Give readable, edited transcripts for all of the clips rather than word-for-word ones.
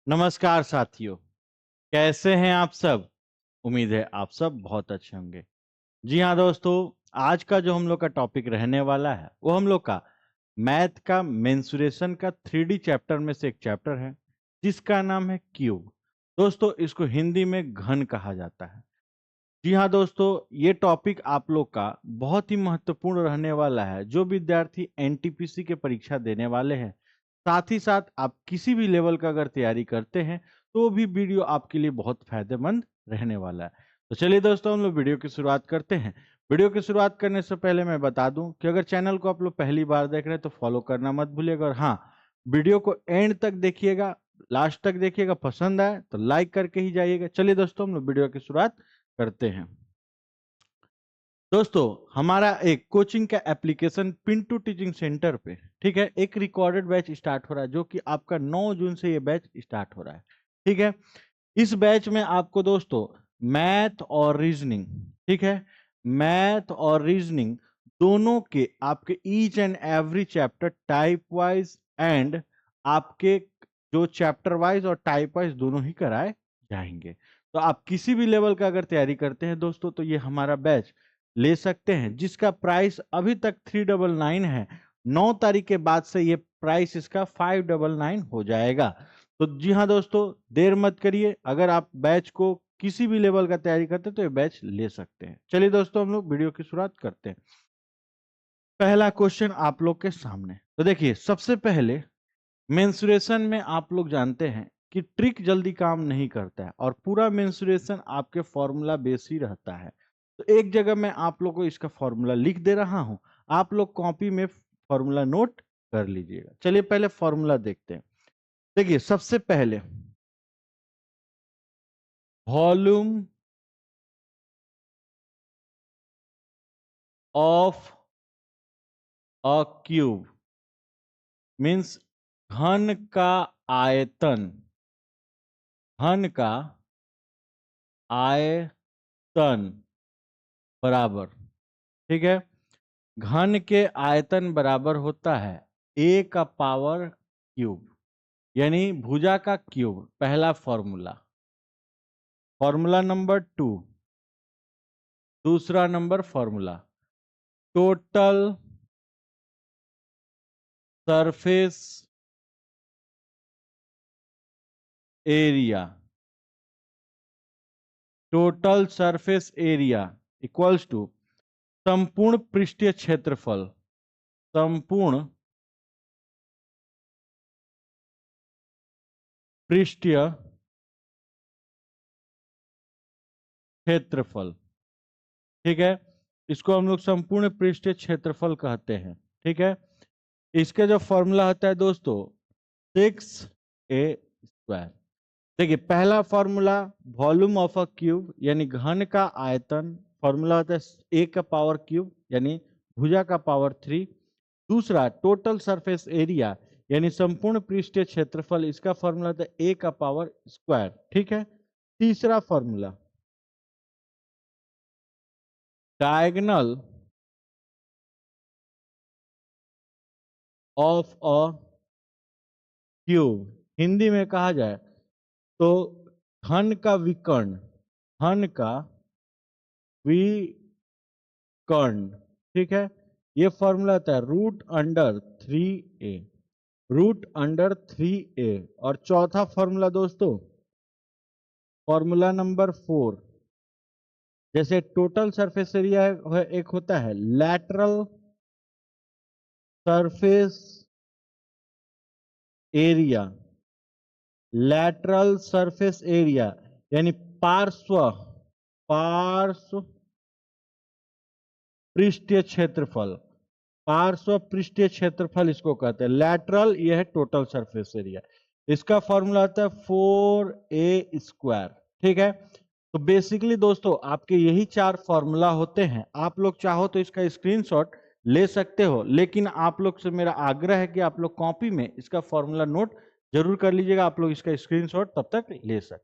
नमस्कार साथियों, कैसे हैं आप सब। उम्मीद है आप सब बहुत अच्छे होंगे। जी हाँ दोस्तों, आज का जो हम लोग का टॉपिक रहने वाला है वो हम लोग का मैथ का मेंसुरेशन का 3D चैप्टर में से एक चैप्टर है जिसका नाम है क्यूब। दोस्तों, इसको हिंदी में घन कहा जाता है। जी हाँ दोस्तों, ये टॉपिक आप लोग का बहुत ही महत्वपूर्ण रहने वाला है। जो विद्यार्थी एनटीपीसी के परीक्षा देने वाले हैं, साथ ही साथ आप किसी भी लेवल का अगर तैयारी करते हैं तो वो भी वीडियो आपके लिए बहुत फायदेमंद रहने वाला है। तो चलिए दोस्तों, हम लोग वीडियो की शुरुआत करते हैं। वीडियो की शुरुआत करने से पहले मैं बता दूं कि अगर चैनल को आप लोग पहली बार देख रहे हैं तो फॉलो करना मत भूलिएगा, और हाँ, वीडियो को एंड तक देखिएगा, लास्ट तक देखिएगा। पसंद आए तो लाइक करके ही जाइएगा। चलिए दोस्तों, हम लोग वीडियो की शुरुआत करते हैं। दोस्तों, हमारा एक कोचिंग का एप्लीकेशन पिंटू टीचिंग सेंटर पे, ठीक है, एक रिकॉर्डेड बैच स्टार्ट हो रहा है जो कि आपका 9 जून से ये बैच स्टार्ट हो रहा है। ठीक है, इस बैच में आपको दोस्तों मैथ और रीजनिंग, ठीक है, मैथ और रीजनिंग दोनों के आपके each and every chapter type wise and आपके जो चैप्टर वाइज और टाइप वाइज दोनों ही कराए जाएंगे। तो आप किसी भी लेवल का अगर तैयारी करते हैं दोस्तों तो ये हमारा बैच ले सकते हैं, जिसका प्राइस अभी तक 399 है। 9 तारीख के बाद से ये प्राइस इसका 599 हो जाएगा। तो जी हाँ दोस्तों, देर मत करिए। अगर आप बैच को किसी भी लेवल का तैयारी करते हैं तो ये बैच ले सकते हैं। चलिए दोस्तों, हम लोग वीडियो की शुरुआत करते हैं। पहला क्वेश्चन आप लोग के सामने, तो देखिए, सबसे पहले मेंसुरेशन में आप लोग जानते हैं कि ट्रिक जल्दी काम नहीं करता है और पूरा मेंसुरेशन आपके फॉर्मूला बेस ही रहता है। तो एक जगह मैं आप लोग को इसका फॉर्मूला लिख दे रहा हूं, आप लोग कॉपी में फॉर्मूला नोट कर लीजिएगा। चलिए पहले फॉर्मूला देखते हैं। देखिए, सबसे पहले volume of a cube means घन का आयतन, घन का आयतन बराबर, ठीक है, घन के आयतन बराबर होता है ए का पावर क्यूब, यानी भुजा का क्यूब। पहला फॉर्मूला, फॉर्मूला नंबर 2। दूसरा number formula, total surface area, total surface area equals to संपूर्ण पृष्ठीय क्षेत्रफल, संपूर्ण पृष्ठीय क्षेत्रफल, ठीक है, इसको हम लोग संपूर्ण पृष्ठीय क्षेत्रफल कहते हैं। ठीक है, इसका जो फॉर्मूला होता है दोस्तों 6a²। देखिए, पहला formula volume of a cube यानी घन का आयतन, फॉर्मूला होता है ए का पावर क्यूब यानी भुजा का पावर 3। दूसरा टोटल सरफेस एरिया यानी संपूर्ण पृष्ठीय क्षेत्रफल, इसका फॉर्मूला होता है ए का पावर स्क्वायर। ठीक है, तीसरा formula diagonal of a cube, Hindi में कहा जाए तो घन का विकर्ण, घन का विकर्ण, ठीक है, ये फॉर्मूला आता है √√3a, √√3a। और चौथा फॉर्मूला दोस्तों, फॉर्मूला नंबर 4, जैसे टोटल सरफेस एरिया एक होता है lateral surface area, lateral surface area यानी पार्श्व, पार्श्व पृष्ठीय क्षेत्रफल, पार्श्व पृष्ठीय क्षेत्रफल इसको कहते हैं लैटरल। यह है टोटल सरफेस एरिया, इसका फॉर्मूला आता है 4a²। ठीक है, तो बेसिकली दोस्तों आपके यही 4 फॉर्मूला होते हैं। आप लोग चाहो तो इसका स्क्रीनशॉट ले सकते हो, लेकिन आप लोग से मेरा आग्रह है कि आप लोग कॉपी में इसका फॉर्मूला नोट जरूर कर लीजिएगा। आप लोग इसका स्क्रीनशॉट तब तक ले सकते हैं।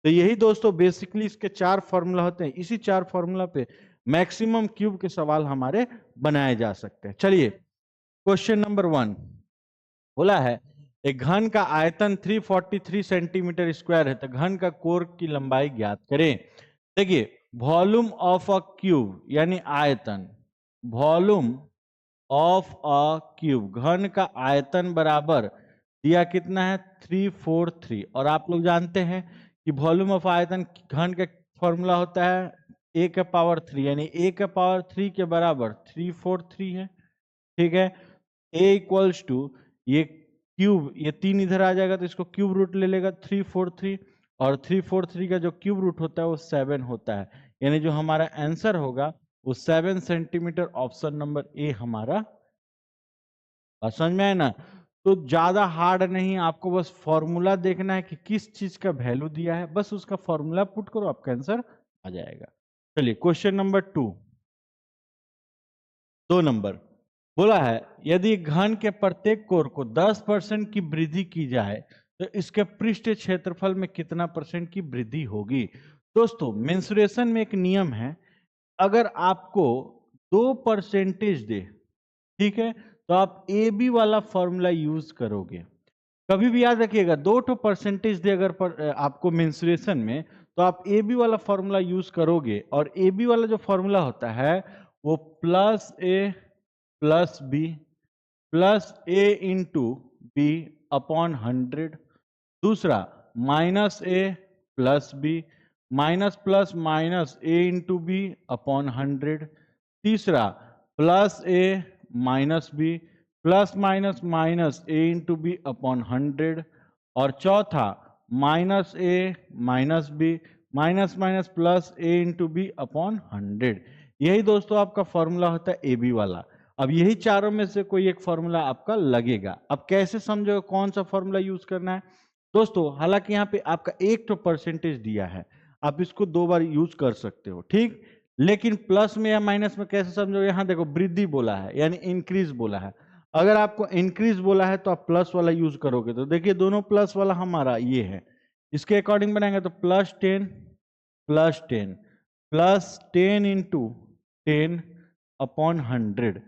तो यही दोस्तों बेसिकली इसके 4 फॉर्मूला होते हैं। इसी 4 फॉर्मूला पे मैक्सिमम क्यूब के सवाल हमारे बनाए जा सकते हैं। चलिए, क्वेश्चन नंबर 1 बोला है एक घन का आयतन 343 सेंटीमीटर स्क्वायर है, तो घन का कोर की लंबाई ज्ञात करें। देखिए वॉल्यूम ऑफ अ क्यूब यानी आयतन, वॉल्यूम ऑफ अ क्यूब, घन का आयतन बराबर दिया कितना है 343, और आप लोग जानते हैं कि वॉल्यूम ऑफ आयतन घन का फॉर्मूला होता है a का पावर 3, यानी a का पावर 3 के बराबर 343 है। ठीक है, a इक्वल्स टू ये क्यूब, ये 3 इधर आ जाएगा तो इसको क्यूब रूट ले लेगा 343, और 343 का जो क्यूब रूट होता है वो 7 होता है, यानी जो हमारा आंसर होगा वो 7 सेंटीमीटर, ऑप्शन नंबर ए हमारा। समझ में आए ना? तो ज्यादा हार्ड नहीं, आपको बस फॉर्मूला देखना है कि किस चीज का वैल्यू दिया है, बस उसका फॉर्मूला पुट करो, आपका आंसर आ जाएगा। चलिए क्वेश्चन नंबर 2 नंबर बोला है यदि घन के प्रत्येक कोर को 10% की वृद्धि की जाए तो इसके पृष्ठ क्षेत्रफल में कितना % की वृद्धि होगी। दोस्तों मेंसुरेशन में एक नियम है, अगर आपको 2% दे, ठीक है, तो आप ए बी वाला फॉर्मूला यूज करोगे। कभी भी याद रखिएगा 2% दे अगर आपको मेंसुरेशन में, तो आप ए बी वाला फॉर्मूला यूज करोगे, और ए बी वाला जो फॉर्मूला होता है वो plus A plus B plus A into B upon 100। दूसरा minus A plus B minus plus minus A into B upon 100। तीसरा plus A minus B plus minus minus A into B upon 100। और चौथा minus A minus B minus minus plus A into B upon 100। यही दोस्तों आपका formula होता है A B वाला। अब यही चारों में से कोई एक फॉर्मूला आपका लगेगा। अब कैसे समझोगे कौन सा फॉर्मूला यूज करना है दोस्तों? हालांकि यहाँ पे आपका एक तो परसेंटेज दिया है, आप इसको 2 बार यूज कर सकते हो, ठीक, लेकिन प्लस में या माइनस में कैसे समझोगे? यहाँ देखो वृद्धि बोला है यानी इंक्रीज बोला है। अगर आपको इंक्रीज बोला है तो आप प्लस वाला यूज करोगे, तो देखिए दोनों प्लस वाला हमारा ये है, इसके अकॉर्डिंग बनाएंगे तो +10 +10 +10 इंटू 10 अपॉन 100।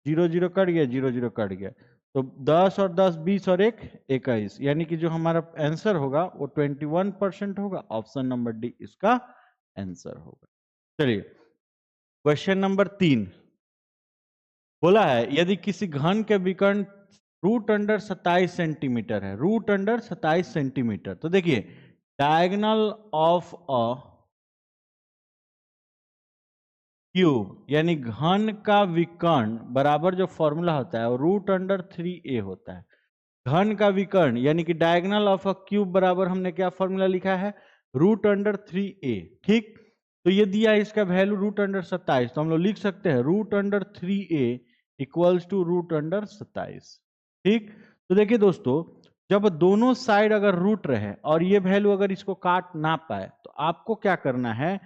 0 0 कट गया, 0 0 कट गया, तो 10 और 10 20 और 1 21, यानी कि जो हमारा आंसर होगा वो 21% होगा। ऑप्शन नंबर डी इसका आंसर होगा। चलिए क्वेश्चन नंबर 3 बोला है यदि किसी घन के विकर्ण √27 सेंटीमीटर है, √27 सेंटीमीटर, तो देखिए डायगोनल ऑफ अ क्यूब यानी घन का विकर्ण बराबर जो फॉर्मूला होता है वो √3a होता है। घन का विकर्ण यानी कि डायगोनल ऑफ अ क्यूब बराबर हमने क्या फॉर्मूला लिखा है √3a, ठीक। तो ये दिया है इसका वैल्यू √27, तो हम लोग लिख सकते हैं √3a इक्वल्स टू √27, ठीक। तो देखिए दोस्तों जब दोनों साइड अगर रूट रहे और ये वैल्यू अगर इसको काट ना पाए तो आपको क्या करना है,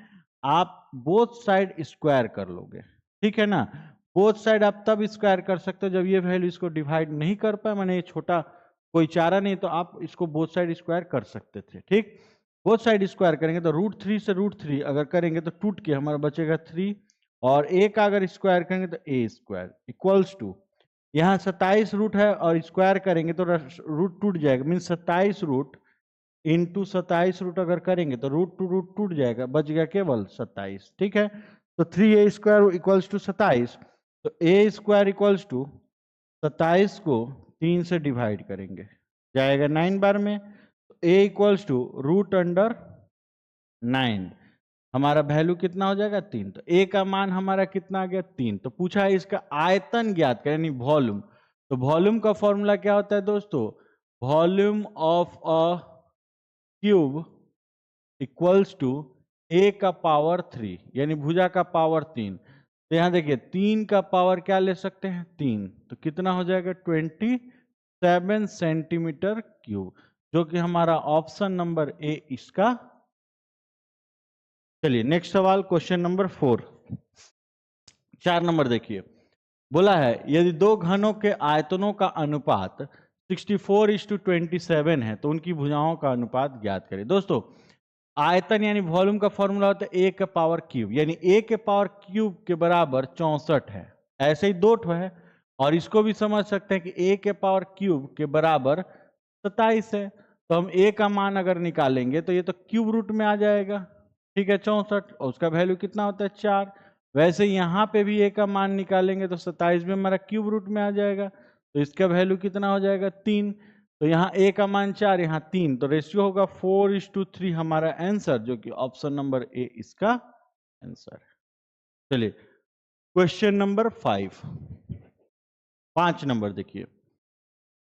आप बोथ साइड स्क्वायर कर लोगे, ठीक है ना। बोथ साइड आप तब स्क्वायर कर सकते हो जब ये वैल्यू इसको डिवाइड नहीं कर पाए, माने ये छोटा कोई चारा नहीं, तो आप इसको बोथ साइड स्क्वायर कर सकते थे, ठीक। बोथ साइड स्क्वायर करेंगे तो √3 से √3 अगर करेंगे तो टूट के हमारा बचेगा 3, और a का अगर स्क्वायर करेंगे तो a स्क्वायर इक्वल्स टू, यहाँ 27 रूट है और स्क्वायर करेंगे तो रूट टूट जाएगा, मीन 27 रूट इंटू 27 रूट अगर करेंगे तो रूट टूट जाएगा, बच गया केवल 27, ठीक है। तो 3a स्क्वायर इक्वल्स टू 27, तो a स्क्वायर इक्वल्स टू 27 को 3 से डिवाइड करेंगे जाएगा 9 बार में, तो a इक्वल्स टू √9, हमारा वैल्यू कितना हो जाएगा 3, तो a का मान हमारा कितना आ गया 3। तो पूछा है इसका आयतन ज्ञात करें यानी वॉल्यूम, तो वॉल्यूम का फॉर्मूला क्या होता है दोस्तों, volume of a cube equals to a का पावर 3 यानी भुजा का पावर 3। तो यहां देखिए 3 का पावर क्या ले सकते हैं 3, तो कितना हो जाएगा 27 सेंटीमीटर क्यूब, जो कि हमारा ऑप्शन नंबर ए इसका। चलिए नेक्स्ट सवाल क्वेश्चन नंबर 4, 4 नंबर देखिए, बोला है यदि दो घनों के आयतनों का अनुपात 64:27 है तो उनकी भुजाओं का अनुपात ज्ञात करें। दोस्तों आयतन यानी वॉल्यूम का फॉर्मूला होता है a के पावर क्यूब, यानी a के पावर क्यूब के बराबर 64 है, ऐसे ही 2 है, और इसको भी समझ सकते हैं कि a के पावर क्यूब के बराबर 27 है। तो हम a का मान अगर निकालेंगे तो ये तो क्यूब रूट में आ जाएगा, ठीक है 64, और उसका वैल्यू कितना होता है 4। वैसे यहाँ पे भी a का मान निकालेंगे तो 27 में हमारा क्यूब रूट में आ जाएगा, तो इसका वैल्यू कितना हो जाएगा 3। तो यहाँ a का मान 4, यहाँ 3, तो रेशियो होगा 4:3 हमारा आंसर, जो कि ऑप्शन नंबर ए इसका आंसर है। चलिए क्वेश्चन नंबर 5 नंबर देखिए,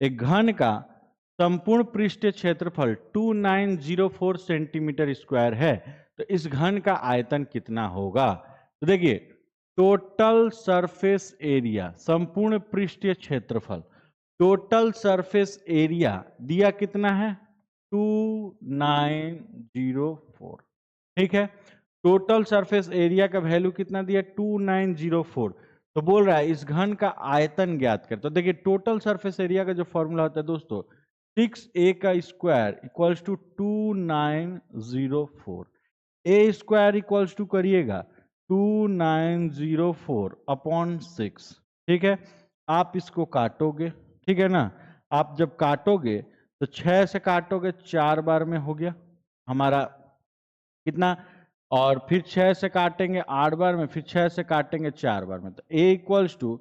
एक घन का संपूर्ण पृष्ठीय क्षेत्रफल 2904 सेंटीमीटर स्क्वायर है, तो इस घन का आयतन कितना होगा। तो देखिए टोटल सरफेस एरिया, संपूर्ण पृष्ठीय क्षेत्रफल, टोटल सरफेस एरिया दिया कितना है 2904, ठीक है। टोटल सरफेस एरिया का वैल्यू कितना दिया 2904, तो बोल रहा है इस घन का आयतन ज्ञात कर। तो देखिए टोटल सरफेस एरिया का जो फॉर्मूला होता है दोस्तों 6a का square equals to 2904, A square equals to करिएगा 2904 अपॉन 6, ठीक है। आप इसको काटोगे, ठीक है ना, आप जब काटोगे तो 6 से काटोगे 4 बार में हो गया हमारा कितना, और फिर 6 से काटेंगे 8 बार में, फिर 6 से काटेंगे 4 बार में, तो a equals to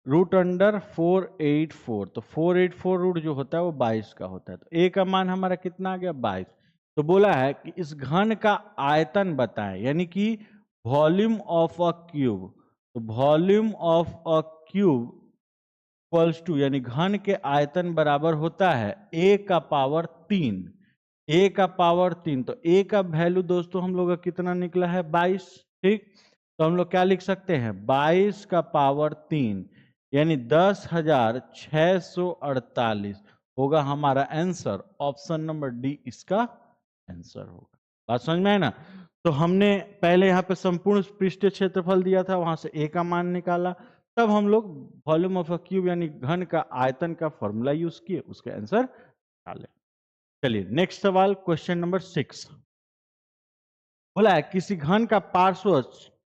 root under 484, तो 484 रूट जो होता है वो 22 का होता है, तो a का मान हमारा कितना आ गया 22। तो बोला है कि इस घन का आयतन बताएं, यानी कि वॉल्यूम ऑफ अ क्यूब, तो volume of a cube equals to, यानी घन के आयतन बराबर होता है a का पावर 3, a का पावर 3, तो a का वैल्यू दोस्तों हम लोग का कितना निकला है 22, ठीक। तो हम लोग क्या लिख सकते हैं 22 का पावर 3, यानी 10,648 होगा हमारा आंसर, ऑप्शन नंबर डी इसका आंसर होगा। बात समझ में है ना। तो हमने पहले यहाँ पे संपूर्ण पृष्ठीय क्षेत्रफल दिया था, वहां से a का मान निकाला, तब हम लोग वॉल्यूम ऑफ अ क्यूब यानी घन का आयतन का फॉर्मूला यूज किए, उसके आंसर निकाले। चलिए नेक्स्ट सवाल क्वेश्चन नंबर 6, बोला है किसी घन का पार्श्व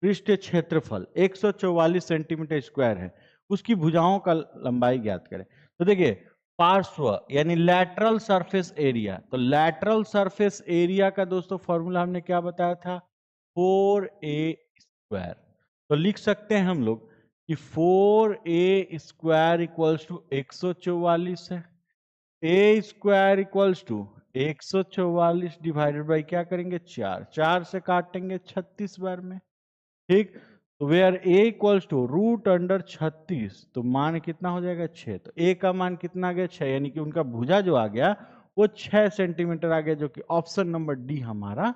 पृष्ठीय क्षेत्रफल 144 सेंटीमीटर स्क्वायर है, उसकी भुजाओं का लंबाई ज्ञात करें। तो देखिए पार्श्व यानी लैटरल सरफेस एरिया, तो लैटरल सरफेस एरिया का दोस्तों फॉर्मूला हमने क्या बताया था 4a स्क्वायर, तो लिख सकते हैं हम लोग कि 4a स्क्वायर इक्वल्स टू 144 है, A square equals to 144 divided by क्या करेंगे 4, 4 से काटेंगे 36 बार में, ठीक। तो where A equals to root under 36, तो मान कितना हो जाएगा 6, तो ए का मान कितना आ गया 6, यानी कि उनका भुजा जो आ गया वो 6 सेंटीमीटर आ गया, जो कि ऑप्शन नंबर डी हमारा,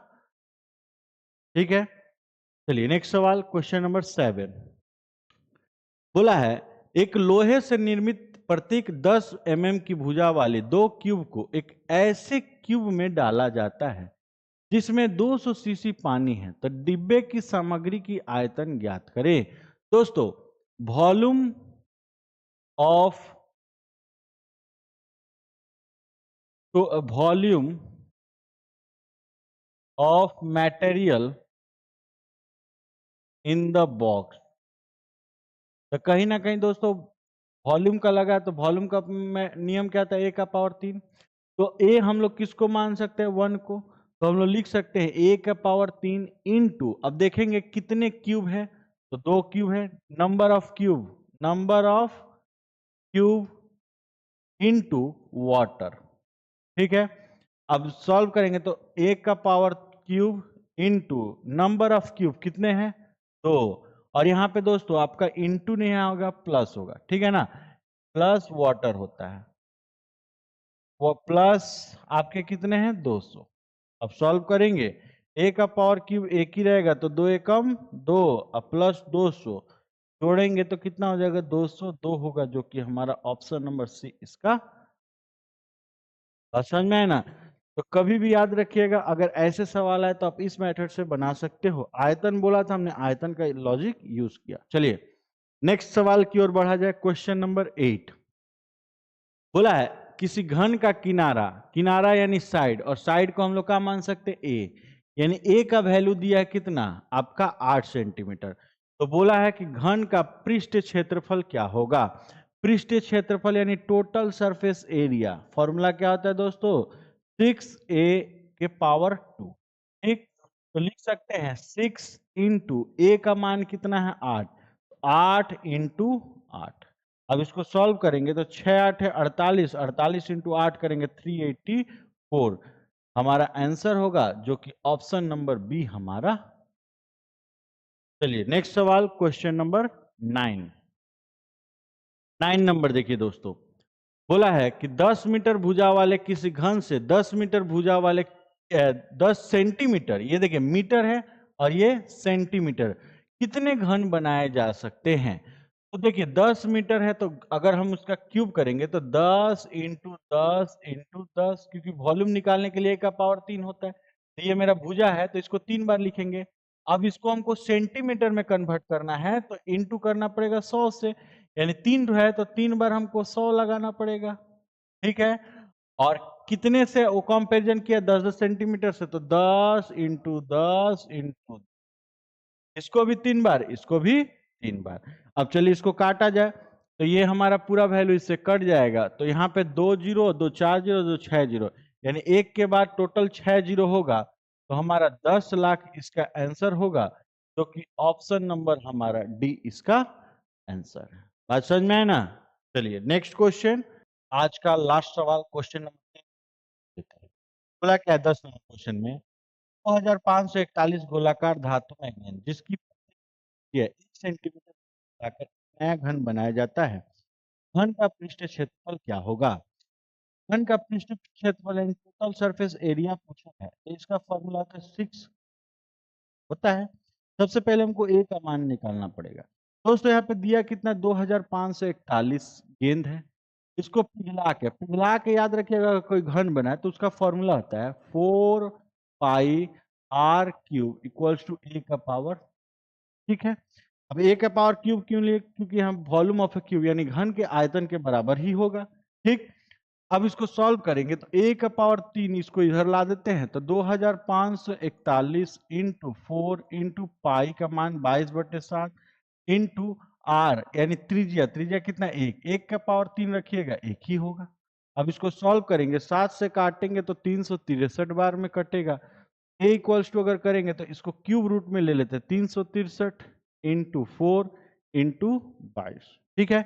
ठीक है। चलिए नेक्स्ट सवाल क्वेश्चन नंबर 7, बोला है एक लोहे से निर्मित प्रत्येक 10 mm की भुजा वाले दो क्यूब को एक ऐसे क्यूब में डाला जाता है जिसमें 200 सीसी पानी है, तो डिब्बे की सामग्री की आयतन ज्ञात करें। दोस्तों वॉल्यूम ऑफ, तो volume of material in the box, तो कहीं ना कहीं दोस्तों वॉल्यूम का लगा, तो वॉल्यूम का नियम क्या था ए का पावर 3, तो ए हम लोग किसको मान सकते हैं 1 को, तो हम लोग लिख सकते हैं ए का पावर 3 इंटू, अब देखेंगे कितने क्यूब है, तो 2 क्यूब है, number of cube, number of cube into water, ठीक है। अब सॉल्व करेंगे तो ए का power cube into number of cube कितने हैं 2, और यहाँ पे दोस्तों आपका इंटू नहीं होगा प्लस होगा, ठीक है ना, प्लस वाटर होता है, वो प्लस आपके कितने हैं 200। अब सॉल्व करेंगे ए का पावर क्यूब एक ही रहेगा, तो 2 एकम 2 और प्लस 200 जोड़ेंगे तो कितना हो जाएगा 202 होगा, जो कि हमारा ऑप्शन नंबर सी इसका। समझ में है ना। तो कभी भी याद रखिएगा अगर ऐसे सवाल आए तो आप इस मेथड से बना सकते हो। आयतन बोला था हमने, आयतन का लॉजिक यूज किया। चलिए नेक्स्ट सवाल की ओर बढ़ा जाए, क्वेश्चन नंबर 8, बोला है किसी घन का किनारा, किनारा यानी साइड, और साइड को हम लोग क्या मान सकते ए, यानी ए का वैल्यू दिया है कितना आपका 8 सेंटीमीटर, तो बोला है कि घन का पृष्ठ क्षेत्रफल क्या होगा। पृष्ठीय क्षेत्रफल यानी टोटल सरफेस एरिया, फॉर्मूला क्या होता है दोस्तों, 6a के पावर 2। ठीक, तो लिख सकते हैं 6 इंटू ए का मान कितना है 8, 8 इंटू 8। अब इसको सॉल्व करेंगे तो 6 8 है 48, 48 इंटू 8 करेंगे 384, हमारा आंसर होगा जो कि ऑप्शन नंबर बी हमारा। चलिए नेक्स्ट सवाल, क्वेश्चन नंबर 9। 9 नंबर देखिए दोस्तों, बोला है कि 10 मीटर भुजा वाले किसी घन से 10 मीटर भुजा वाले 10 सेंटीमीटर, ये देखिए मीटर है और ये सेंटीमीटर, कितने घन बनाए जा सकते हैं। तो देखिए 10 मीटर है तो अगर हम उसका क्यूब करेंगे तो 10 इंटू 10 इंटू 10, क्योंकि वॉल्यूम निकालने के लिए का पावर 3 होता है, तो ये मेरा भुजा है तो इसको 3 बार लिखेंगे। अब इसको हमको सेंटीमीटर में कन्वर्ट करना है तो इंटू करना पड़ेगा 100 से, यानी 3 है तो 3 बार हमको 100 लगाना पड़ेगा। ठीक है, और कितने से वो कंपेरिजन किया, 10-10 सेंटीमीटर से, तो 10 इंटू 10 इंटू, इसको भी 3 बार, इसको भी 3 बार। अब चलिए इसको काटा जाए तो ये हमारा पूरा वैल्यू इससे कट जाएगा, तो यहाँ पे 2 जीरो, 2 4 जीरो, 2 6 जीरो, यानी एक के बाद टोटल 6 जीरो होगा, तो हमारा 10 लाख इसका आंसर होगा, जो कि ऑप्शन नंबर हमारा डी इसका आंसर है। बात समझ में आए ना। चलिए नेक्स्ट क्वेश्चन, आज का लास्ट सवाल, क्वेश्चन नंबर 3। बोला क्या है 10 नंबर क्वेश्चन में, 2541 गोलाकार धातु में गेंद जिसकी ये 1 सेंटीमीटर लाकर नया घन बनाया जाता है, घन का पृष्ठ क्षेत्रफल क्या होगा। घन का पृष्ठ क्षेत्रफल यानी टोटल सरफेस एरिया पूछा है, तो इसका फॉर्मूला तो 6 होता है। सबसे पहले हमको ए का मान निकालना पड़ेगा। दोस्तों यहाँ पे दिया कितना, 2541 गेंद है। इसको पिघला के याद रखिएगा, अगर कोई घन बना है तो उसका फॉर्मूला होता है 4 पाई आर क्यूब इक्वल्स टू ए का पावर। ठीक है, अब ए का पावर क्यूब क्यों लिए, क्योंकि हम वॉल्यूम ऑफ ए क्यूब यानी घन के आयतन के बराबर ही होगा। ठीक, अब इसको सॉल्व करेंगे तो ए का पावर 3, इसको इधर ला देते हैं, तो 2541 इंटू 4 इंटू पाई का मान 22/7 इंटू आर यानी त्रिज्या, त्रिज्या कितना, एक का पावर 3 रखिएगा, एक ही होगा। अब इसको सॉल्व करेंगे, 7 से काटेंगे तो 363 बार में कटेगा। ए इक्वल्स टू अगर करेंगे तो इसको क्यूब रूट में ले लेते हैं, 363 इंटू 4 इंटू 22। ठीक है,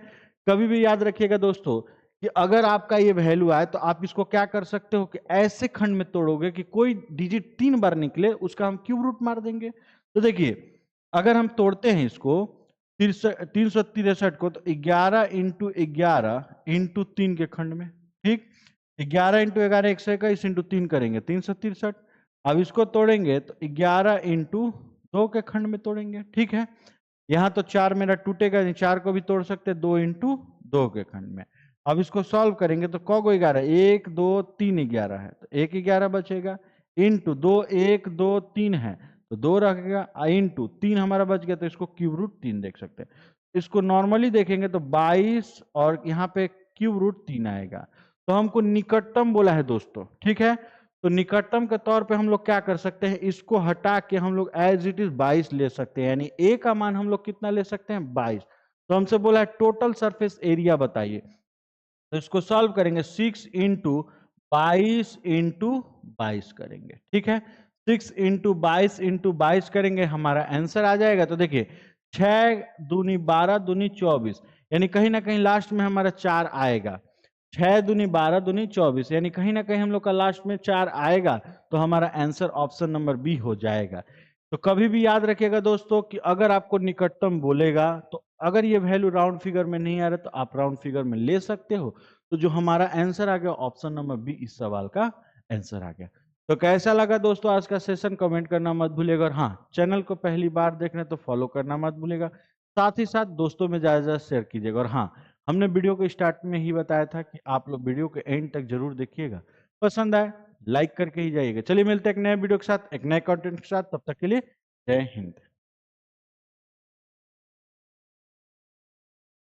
कभी भी याद रखिएगा दोस्तों कि अगर आपका ये वैल्यू आए तो आप इसको क्या कर सकते हो कि ऐसे खंड में तोड़ोगे कि कोई डिजिट 3 बार निकले, उसका हम क्यूब रूट मार देंगे। तो देखिए अगर हम तोड़ते हैं इसको 363 को, तो 11 इंटू 11 इंटू 3 के खंड में। ठीक, 11 इंटू 11 121 इंटू 3 करेंगे 363। अब इसको तोड़ेंगे तो 11 इंटू 2 के खंड में तोड़ेंगे। ठीक है, यहाँ तो 4 मेरा टूटेगा नहीं, 4 को भी तोड़ सकते, 2 इंटू 2 के खंड में। अब इसको सॉल्व करेंगे तो कौ 11, 1 2 3 11 है, तो 1 11 बचेगा, इंटू 2 1 2 3 है तो 2 रखेगा, इंटू 3 हमारा बच गया, तो इसको क्यूब रूट 3 देख सकते हैं। इसको नॉर्मली देखेंगे तो 22 और यहाँ पे क्यूब रूट 3 आएगा, तो हमको निकटतम बोला है दोस्तों। ठीक है, तो निकटतम के तौर पे हम लोग क्या कर सकते हैं, इसको हटा के हम लोग एज इट इज 22 ले सकते हैं, यानी ए का मान हम लोग कितना ले सकते हैं 22। तो हमसे बोला है टोटल सरफेस एरिया बताइए, तो इसको सॉल्व करेंगे 6 इंटू 22 इंटू 22 करेंगे। ठीक है, 6 इंटू 22 करेंगे, हमारा आंसर आ जाएगा। तो देखिए 6 दूनी 12 दूनी 24, यानी कहीं ना कहीं लास्ट में हमारा 4 आएगा। 6 दूनी 12 दूनी 24, यानी कहीं ना कहीं हम लोग का लास्ट में 4 आएगा, तो हमारा आंसर ऑप्शन नंबर बी हो जाएगा। तो कभी भी याद रखिएगा दोस्तों कि अगर आपको निकटतम बोलेगा, तो अगर ये वैल्यू राउंड फिगर में नहीं आ रहा तो आप राउंड फिगर में ले सकते हो। तो जो हमारा आंसर आ गया ऑप्शन नंबर बी इस सवाल का आंसर आ गया। तो कैसा लगा दोस्तों आज का सेशन, कमेंट करना मत भूलिएगा, और हाँ चैनल को पहली बार देख रहे हैं तो फॉलो करना मत भूलिएगा, साथ ही साथ दोस्तों में ज्यादा शेयर कीजिएगा। और हाँ, हमने वीडियो को स्टार्ट में ही बताया था कि आप लोग वीडियो के एंड तक जरूर देखिएगा, पसंद आए लाइक करके ही जाइएगा। चलिए मिलते हैं एक नए वीडियो के साथ, एक नए कंटेंट के साथ, तब तक के लिए जय हिंद।